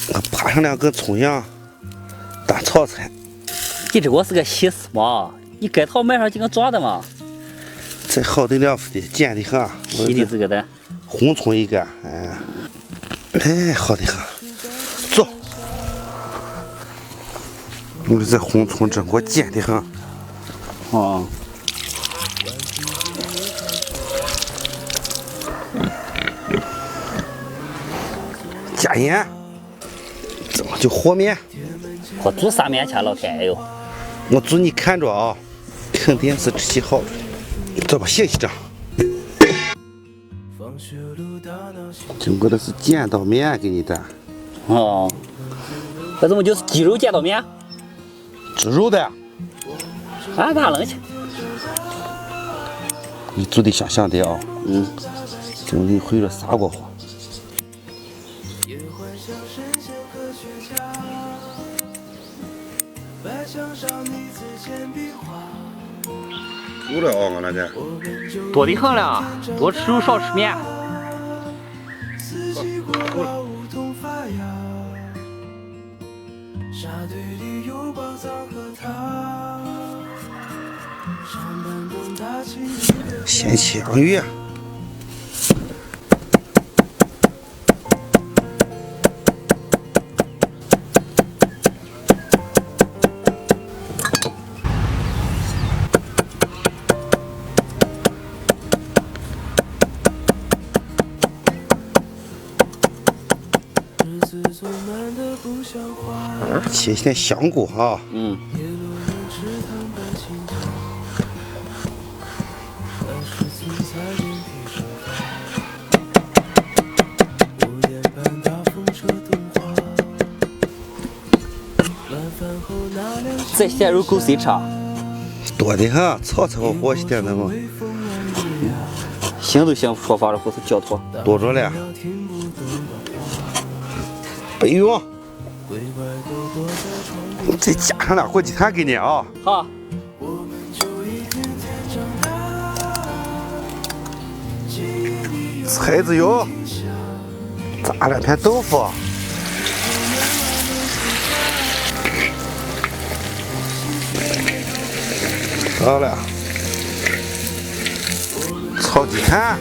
我扒上2根葱姜，当炒菜。你这我是个西施嘛？你该套买上几个壮的嘛？这好的了的，尖的很。细的这个的。红葱一个，哎，好的很。走，你这红葱真给我尖的很。哦。加盐，这么就和面。我煮啥面去老天哎呦！我祝你看着啊，肯定是吃起好的。走吧，歇息着。经过的是剪刀面给你的。哦，这怎么就是鸡肉剪刀面？猪肉的。啊，哪能去？你做的香香的啊。真的会了砂锅话。够了啊，我那个。多的很了，多吃肉少吃面。够了。先切洋芋。切些香菇哈。这些肉够谁吃？多的很，炒炒和些点的嘛。行都行，说法了不是焦坨。多着了。备用。再加上2火鸡蛋给你啊。好。菜籽油，炸2片豆腐。好了，炒鸡蛋。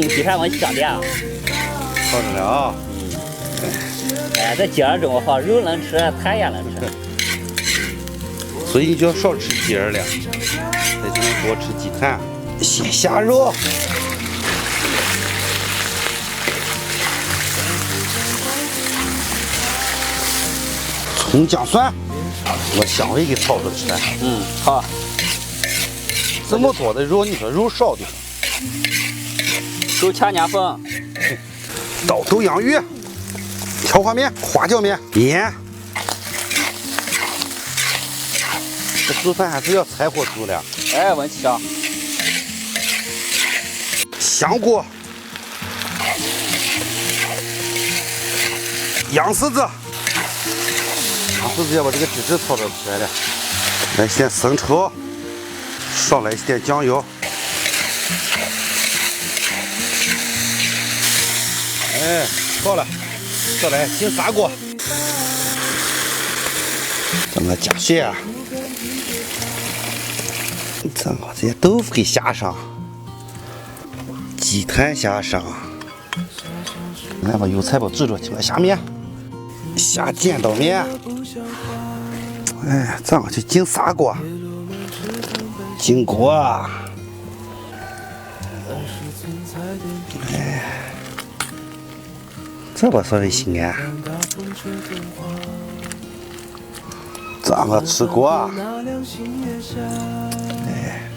鸡蛋往香的啊。好着了啊。哎，这鸡儿这么好，肉能吃，菜也能吃。所以你就要少吃鸡儿了，再就能多吃鸡蛋。先下肉。葱姜蒜，我香味给炒着吃的。好。这么多的肉，你说肉少的。手掐年粉。倒头洋芋，荞花面、花椒面、盐。这做饭还是要柴火煮的。哎，问题小。香菇、羊柿子，羊柿子要把这个汁汁炒着出来了。来些生抽，少来一点酱油。哎，好了，再来进砂锅。咱们加水啊，咱把这些豆腐给下上，鸡蛋下上，来把油菜包煮着去了，下面下剪刀面。哎，咱们就进砂锅，进锅。哎。这把稍微心安，咱们吃过。哎，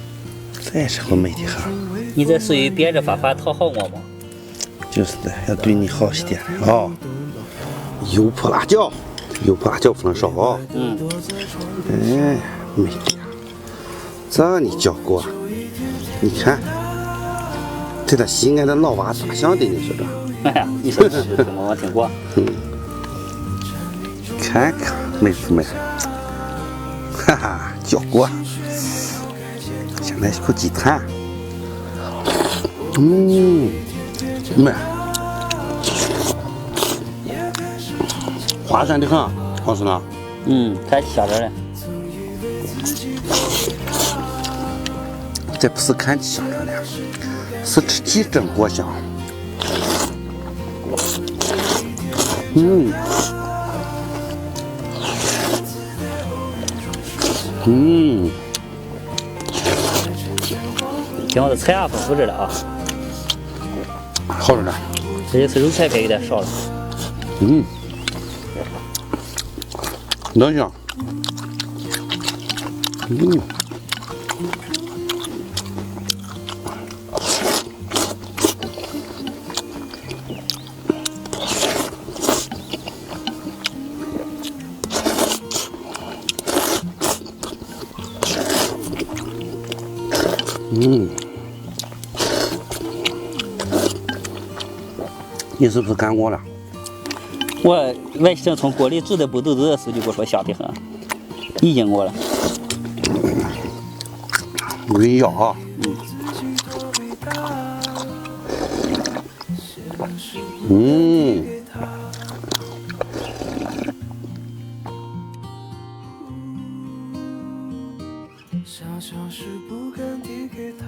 这也是个美的很。你这属于变着法讨好我吗？就是的，要对你好些点的啊。油泼辣椒，油泼辣椒不能少啊。哎，美的。这你教过？你看，这个西安的老娃咋想的？你说这？哎呀，你说是什么？我听过。看看美不美？哈哈，教过。下来一口鸡蛋，美，滑顺的很，好吃呢。太香着了。这不是看香着了，是吃起真过香。今后的菜啊丰富着了啊，好着呢。这就是肉菜该有点少了。能香。你是不是干过了？我外甥从锅里煮的不豆子的时候就跟我说香得很，已经过了。我给你要啊。小小事不敢递给他。